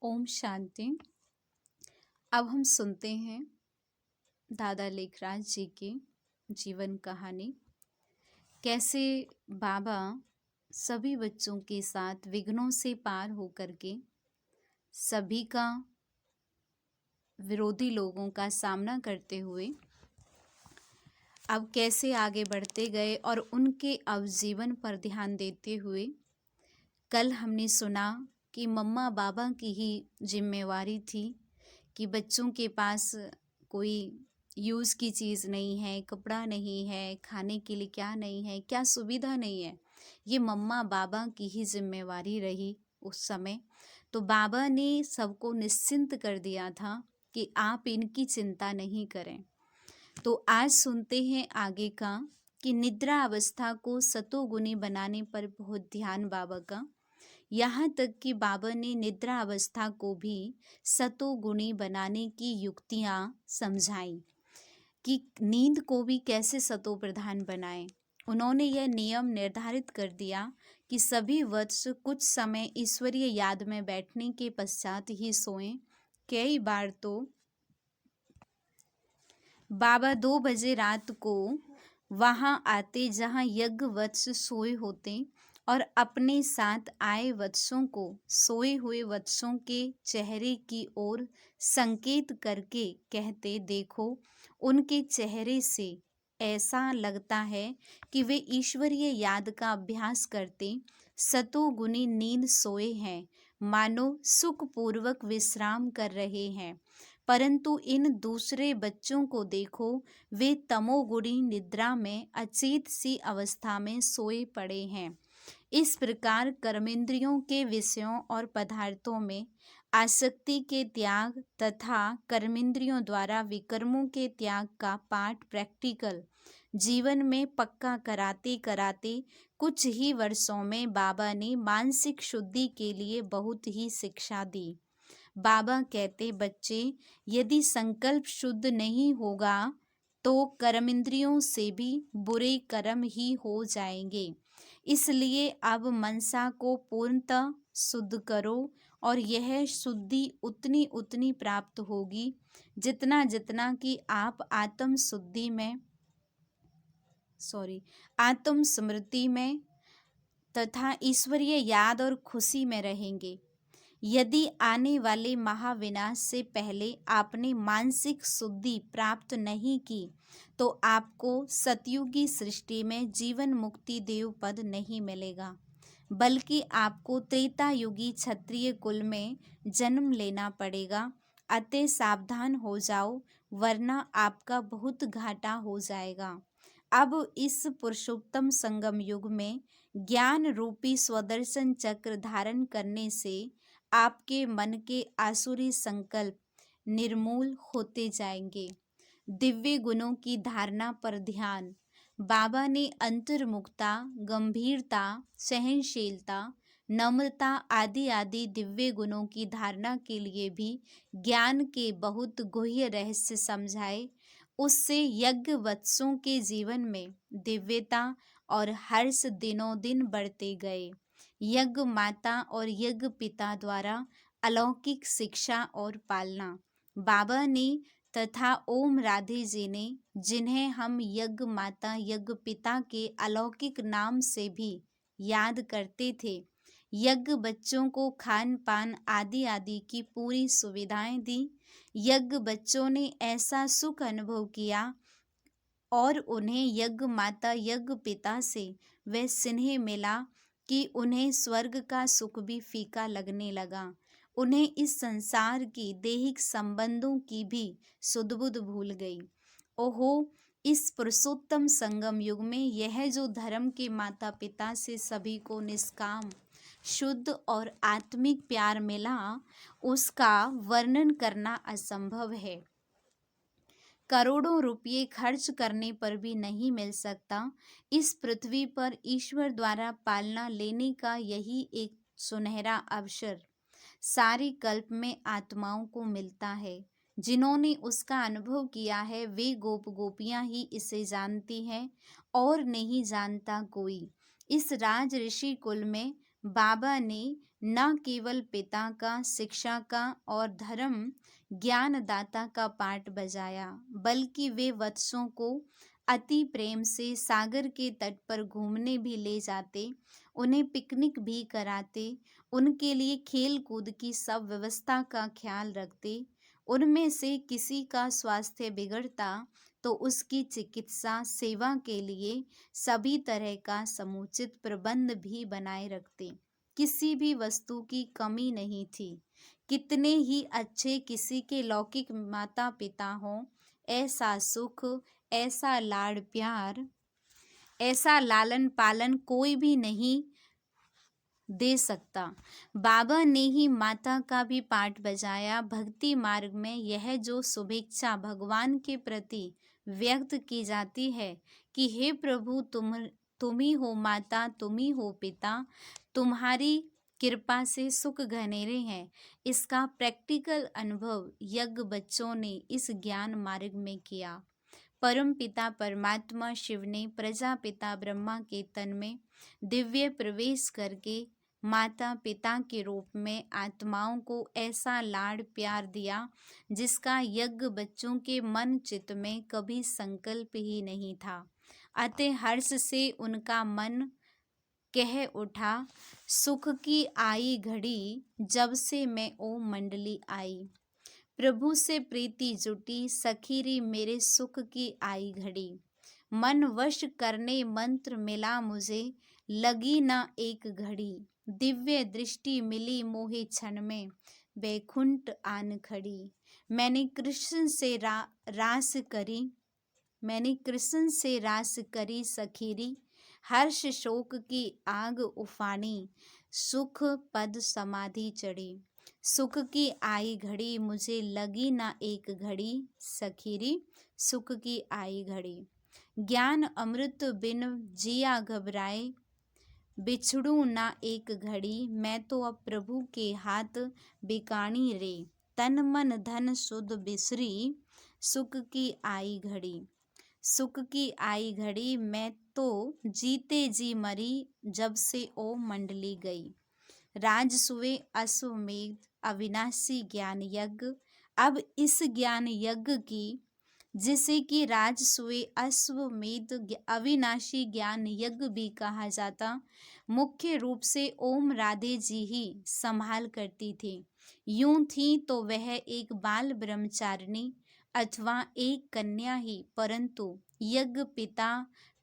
ओम शांति। अब हम सुनते हैं दादा लेखराज जी की जीवन कहानी। कैसे बाबा सभी बच्चों के साथ विघ्नों से पार होकर के सभी का विरोधी लोगों का सामना करते हुए अब कैसे आगे बढ़ते गए और उनके अब जीवन पर ध्यान देते हुए कल हमने सुना कि मम्मा बाबा की ही जिम्मेवारी थी कि बच्चों के पास कोई यूज़ की चीज़ नहीं है, कपड़ा नहीं है, खाने के लिए क्या नहीं है, क्या सुविधा नहीं है, ये मम्मा बाबा की ही जिम्मेवारी रही उस समय। तो बाबा ने सबको निश्चिंत कर दिया था कि आप इनकी चिंता नहीं करें। तो आज सुनते हैं आगे का कि निद्रा अवस्था को सतोगुनी बनाने पर बहुत ध्यान बाबा का। यहाँ तक कि बाबा ने निद्रा अवस्था को भी सतोगुणी बनाने की युक्तियाँ समझाई कि नींद को भी कैसे सतो प्रधान बनाएं। उन्होंने यह नियम निर्धारित कर दिया कि सभी वर्ष कुछ समय ईश्वरीय याद में बैठने के पश्चात ही सोएं। कई बार तो बाबा 2 बजे रात को वहां आते जहां यज्ञ वत्स सोए होते और अपने साथ आए वत्सों को सोए हुए वत्सों के चेहरे की ओर संकेत करके कहते, देखो उनके चेहरे से ऐसा लगता है कि वे ईश्वरीय याद का अभ्यास करते सतोगुनी नींद सोए हैं, मानो सुखपूर्वक विश्राम कर रहे हैं। परंतु इन दूसरे बच्चों को देखो, वे तमोगुणी निद्रा में अचेत सी अवस्था में सोए पड़े हैं। इस प्रकार कर्मेंद्रियों के विषयों और पदार्थों में आसक्ति के त्याग तथा कर्मेंद्रियों द्वारा विकर्मों के त्याग का पाठ प्रैक्टिकल जीवन में पक्का कराते कराते कुछ ही वर्षों में बाबा ने मानसिक शुद्धि के लिए बहुत ही शिक्षा दी। बाबा कहते, बच्चे यदि संकल्प शुद्ध नहीं होगा तो कर्मेंद्रियों से भी बुरे कर्म ही हो जाएंगे। इसलिए अब मनसा को पूर्णतः शुद्ध करो और यह शुद्धि उतनी उतनी प्राप्त होगी जितना जितना कि आप आत्म स्मृति में तथा ईश्वरीय याद और खुशी में रहेंगे। यदि आने वाले महाविनाश से पहले आपने मानसिक शुद्धि प्राप्त नहीं की तो आपको सतयुगी सृष्टि में जीवन मुक्ति देव पद नहीं मिलेगा, बल्कि आपको त्रेता युगी क्षत्रिय कुल में जन्म लेना पड़ेगा। अतः सावधान हो जाओ, वरना आपका बहुत घाटा हो जाएगा। अब इस पुरुषोत्तम संगम युग में ज्ञान रूपी स्वदर्शन चक्र धारण करने से आपके मन के आसुरी संकल्प निर्मूल होते जाएंगे। दिव्य गुणों की धारणा पर ध्यान। बाबा ने अंतर्मुखता, गंभीरता, सहनशीलता, नम्रता आदि आदि दिव्य गुणों की धारणा के लिए भी ज्ञान के बहुत गुह्य रहस्य समझाए। उससे यज्ञ वत्सों के जीवन में दिव्यता और हर्ष दिनों दिन बढ़ते गए। यज्ञ माता और यज्ञ पिता द्वारा अलौकिक शिक्षा और पालना। बाबा ने तथा ओम राधे जी ने, जिन्हें हम यज्ञ माता यज्ञ पिता के अलौकिक नाम से भी याद करते थे, यज्ञ बच्चों को खान पान आदि आदि की पूरी सुविधाएं दी। यज्ञ बच्चों ने ऐसा सुख अनुभव किया और उन्हें यज्ञ माता यज्ञ पिता से वह स्नेह मिला कि उन्हें स्वर्ग का सुख भी फीका लगने लगा। उन्हें इस संसार की दैहिक संबंधों की भी सुध-बुध भूल गई। ओहो, इस पुरुषोत्तम संगम युग में यह जो धर्म के माता पिता से सभी को निष्काम, शुद्ध और आत्मिक प्यार मिला, उसका वर्णन करना असंभव है। करोड़ों रुपये खर्च करने पर भी नहीं मिल सकता। इस पृथ्वी पर ईश्वर द्वारा पालना लेने का यही एक सुनहरा अवसर सारी कल्प में आत्माओं को मिलता है। जिन्होंने उसका अनुभव किया है वे गोप गोपियां ही इसे जानती हैं और नहीं जानता कोई। इस राज ऋषि कुल में बाबा ने न केवल पिता का, शिक्षा का और धर्म ज्ञानदाता का पाठ बजाया, बल्कि वे वत्सों को अति प्रेम से सागर के तट पर घूमने भी ले जाते, उन्हें पिकनिक भी कराते, उनके लिए खेल कूद की सब व्यवस्था का ख्याल रखते। उनमें से किसी का स्वास्थ्य बिगड़ता तो उसकी चिकित्सा सेवा के लिए सभी तरह का समुचित प्रबंध भी बनाए रखते। किसी भी वस्तु की कमी नहीं थी। कितने ही अच्छे किसी के लौकिक माता पिता हों, ऐसा सुख, ऐसा लाड़ प्यार, ऐसा लालन पालन कोई भी नहीं दे सकता। बाबा ने ही माता का भी पाठ बजाया। भक्ति मार्ग में यह जो शुभेच्छा भगवान के प्रति व्यक्त की जाती है कि हे प्रभु, तुम ही हो माता, तुम ही हो पिता, तुम्हारी कृपा से सुख घनेरे हैं, इसका प्रैक्टिकल अनुभव यज्ञ बच्चों ने इस ज्ञान मार्ग में किया। परम पिता परमात्मा शिव ने प्रजापिता ब्रह्मा के तन में दिव्य प्रवेश करके माता पिता के रूप में आत्माओं को ऐसा लाड़ प्यार दिया जिसका यज्ञ बच्चों के मन चित्त में कभी संकल्प ही नहीं था। अतः हर्ष से उनका मन कह उठा, सुख की आई घड़ी, जब से मैं ओम मंडली आई। प्रभु से प्रीति जुटी, सखीरी मेरे सुख की आई घड़ी। मन वश करने मंत्र मिला मुझे, लगी ना एक घड़ी। दिव्य दृष्टि मिली मोहे क्षण में, वैकुंठ आन खड़ी। मैंने कृष्ण से रास करी, मैंने कृष्ण से रास करी सखीरी। हर्ष शोक की आग उफानी, सुख पद समाधि चढ़ी। सुख की आई घड़ी, मुझे लगी ना एक घड़ी, सखीरी सुख की आई घड़ी। ज्ञान अमृत बिन जिया घबराए, बिछड़ू ना एक घड़ी। मैं तो अब प्रभु के हाथ बिकाणी रे, तन मन धन सुध बिसरी, सुख की आई घड़ी। सुख की आई घड़ी, मैं तो जीते जी मरी, जब से ओम मंडली गई। राजसूय अश्वमेध अविनाशी ज्ञान यज्ञ। अब इस ज्ञान यज्ञ की, जिसे कि राजसूय अश्वमेध अविनाशी ज्ञान यज्ञ भी कहा जाता, मुख्य रूप से ओम राधे जी ही संभाल करती थी। यूं थी तो वह एक बाल ब्रह्मचारिणी अथवा एक कन्या ही, परंतु यज्ञ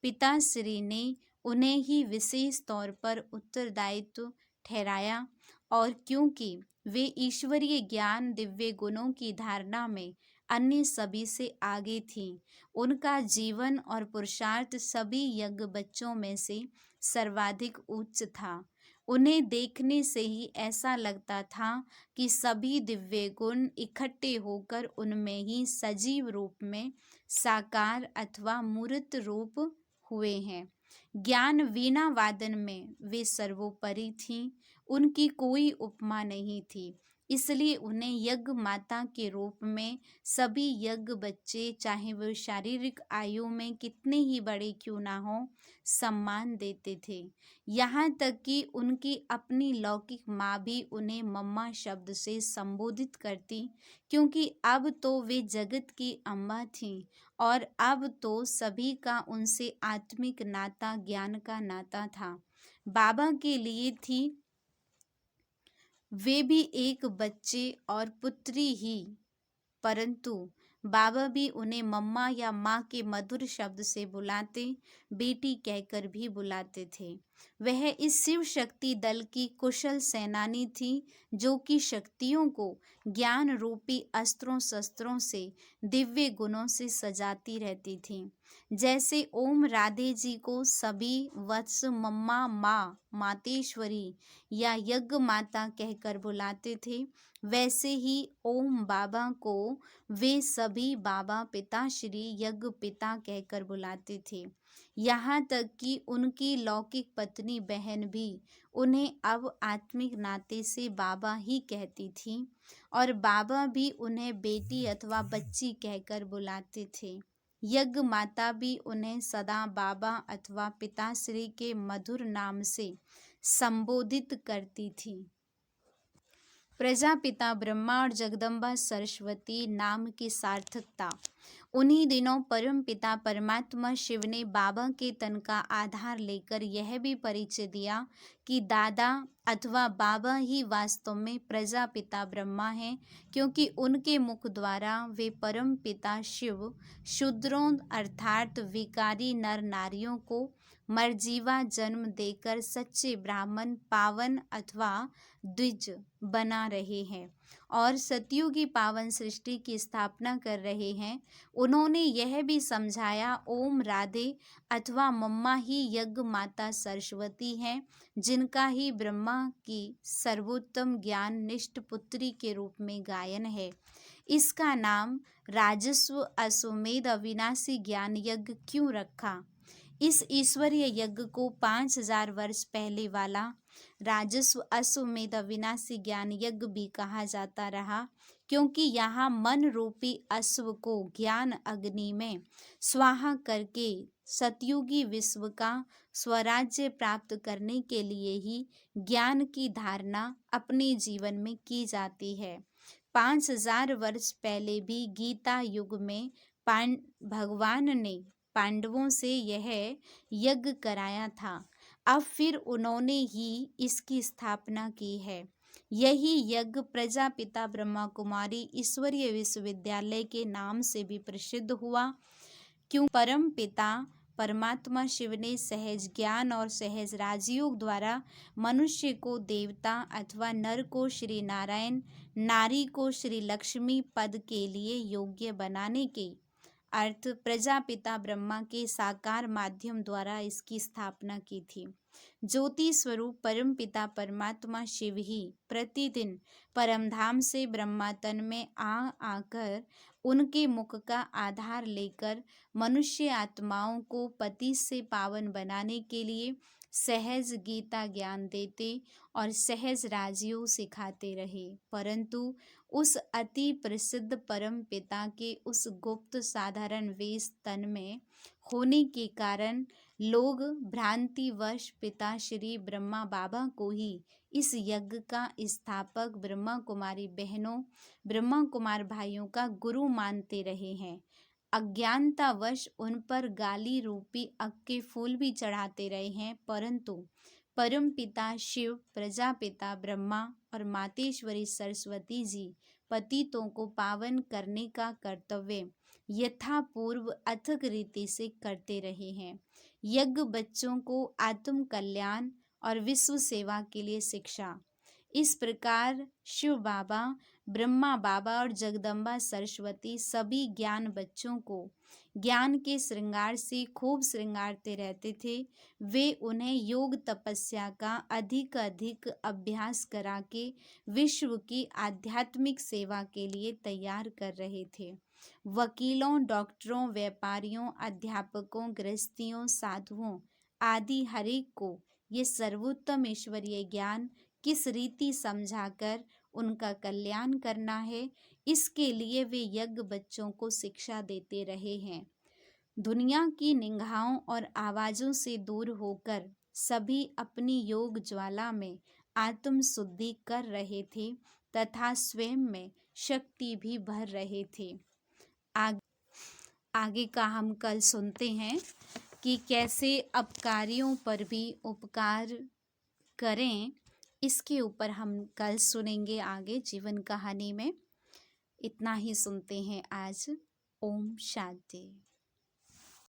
पिताश्री ने उन्हें ही विशेष तौर पर उत्तरदायित्व ठहराया। और क्योंकि वे ईश्वरीय ज्ञान दिव्य गुणों की धारणा में अन्य सभी से आगे थीं, उनका जीवन और पुरुषार्थ सभी यज्ञ बच्चों में से सर्वाधिक उच्च था। उन्हें देखने से ही ऐसा लगता था कि सभी दिव्य गुण इकट्ठे होकर उनमें ही सजीव रूप में साकार अथवा मूर्त रूप हुए हैं। ज्ञान वीणा वादन में वे सर्वोपरि थीं, उनकी कोई उपमा नहीं थी। इसलिए उन्हें यज्ञ माता के रूप में सभी यज्ञ बच्चे, चाहे वे शारीरिक आयु में कितने ही बड़े क्यों ना हो, सम्मान देते थे। यहाँ तक कि उनकी अपनी लौकिक माँ भी उन्हें मम्मा शब्द से संबोधित करती, क्योंकि अब तो वे जगत की अम्मा थीं और अब तो सभी का उनसे आत्मिक नाता ज्ञान का नाता था। बाबा के लिए थी वे भी एक बच्चे और पुत्री ही, परंतु बाबा भी उन्हें मम्मा या माँ के मधुर शब्द से बुलाते, बेटी कहकर भी बुलाते थे। वह इस शिव शक्ति दल की कुशल सेनानी थी, जो कि शक्तियों को ज्ञान रूपी अस्त्रों शस्त्रों से, दिव्य गुणों से सजाती रहती थी। जैसे ओम राधे जी को सभी वत्स मम्मा, माँ, मातेश्वरी या यज्ञ माता कहकर बुलाते थे, वैसे ही ओम बाबा को वे सभी बाबा पिताश्री यज्ञ पिता कहकर बुलाते थे। यहाँ तक कि उनकी लौकिक पत्नी बहन भी उन्हें अब आत्मिक नाते से बाबा ही कहती थी और बाबा भी उन्हें बेटी अथवा बच्ची कहकर बुलाते थे। यज्ञ माता भी उन्हें सदा बाबा अथवा पिताश्री के मधुर नाम से संबोधित करती थी। प्रजापिता ब्रह्मा और जगदम्बा सरस्वती नाम की सार्थकता। उन्हीं दिनों परम पिता परमात्मा शिव ने बाबा के तन का आधार लेकर यह भी परिचय दिया कि दादा अथवा बाबा ही वास्तव में प्रजापिता ब्रह्मा हैं, क्योंकि उनके मुख द्वारा वे परम पिता शिव शूद्रों अर्थात विकारी नर नारियों को मर्जीवा जन्म देकर सच्चे ब्राह्मण पावन अथवा द्विज बना रहे हैं और सतयुगी पावन सृष्टि की स्थापना कर रहे हैं। उन्होंने यह भी समझाया ओम राधे अथवा मम्मा ही यज्ञ माता सरस्वती हैं, जिनका ही ब्रह्मा की सर्वोत्तम ज्ञान निष्ठ पुत्री के रूप में गायन है। इसका नाम राजस्व अश्वमेध अविनाशी ज्ञान यज्ञ क्यों रखा? इस ईश्वरीय यज्ञ को 5000 वर्ष पहले वाला राजस्व अश्वमेध अविनाशी ज्ञान यज्ञ भी कहा जाता रहा, क्योंकि यहाँ मन रूपी अश्व को ज्ञान अग्नि में स्वाहा करके सतयुगी विश्व का स्वराज्य प्राप्त करने के लिए ही ज्ञान की धारणा अपने जीवन में की जाती है। 5000 वर्ष पहले भी गीता युग में भगवान ने पांडवों से यह यज्ञ कराया था। अब फिर उन्होंने ही इसकी स्थापना की है। यही यज्ञ प्रजापिता ब्रह्मा कुमारी ईश्वरीय विश्वविद्यालय के नाम से भी प्रसिद्ध हुआ, क्यों परम पिता परमात्मा शिव ने सहज ज्ञान और सहज राजयोग द्वारा मनुष्य को देवता अथवा नर को श्री नारायण, नारी को श्री लक्ष्मी पद के लिए योग्य बनाने के अर्थ प्रजापिता ब्रह्मा के साकार माध्यम द्वारा इसकी स्थापना की थी। ज्योति स्वरूप परम पिता परमात्मा शिव ही प्रतिदिन परमधाम से ब्रह्मातन में आकर उनके मुख का आधार लेकर मनुष्य आत्माओं को पति से पावन बनाने के लिए सहज गीता ज्ञान देते और सहज राजयोग सिखाते रहे। परंतु उस अति प्रसिद्ध परम पिता के उस गुप्त साधारण वेश तन में होने के कारण लोग भ्रांतिवश पिता श्री ब्रह्मा बाबा को ही इस यज्ञ का स्थापक, ब्रह्मा कुमारी बहनों, ब्रह्मा कुमार भाइयों का गुरु मानते रहे हैं। अज्ञानतावश उन पर गाली रूपी अग के फूल भी चढ़ाते रहे हैं, परंतु परम पिता शिव, प्रजापिता ब्रह्मा और मातेश्वरी सरस्वती जी पतितों को पावन करने का कर्तव्य यथापूर्व अथक रीति से करते रहे हैं। यज्ञ बच्चों को आत्म कल्याण और विश्व सेवा के लिए शिक्षा। इस प्रकार शिव बाबा, ब्रह्मा बाबा और जगदम्बा सरस्वती सभी ज्ञान बच्चों को ज्ञान के श्रृंगार से खूब श्रृंगारते रहते थे। वे उन्हें योग तपस्या का अधिक अधिक अभ्यास करा के विश्व की आध्यात्मिक सेवा के लिए तैयार कर रहे थे। वकीलों, डॉक्टरों, व्यापारियों, अध्यापकों, गृहस्थियों, साधुओं आदि हरेक को ये सर्वोत्तम ईश्वरीय ज्ञान किस रीति समझाकर उनका कल्याण करना है, इसके लिए वे यज्ञ बच्चों को शिक्षा देते रहे हैं। दुनिया की निगाहों और आवाज़ों से दूर होकर सभी अपनी योग ज्वाला में आत्म शुद्धि कर रहे थे तथा स्वयं में शक्ति भी भर रहे थे। आगे का हम कल सुनते हैं कि कैसे अपकारियों पर भी उपकार करें। इसके ऊपर हम कल सुनेंगे आगे जीवन कहानी में। इतना ही सुनते हैं आज। ओम शांति।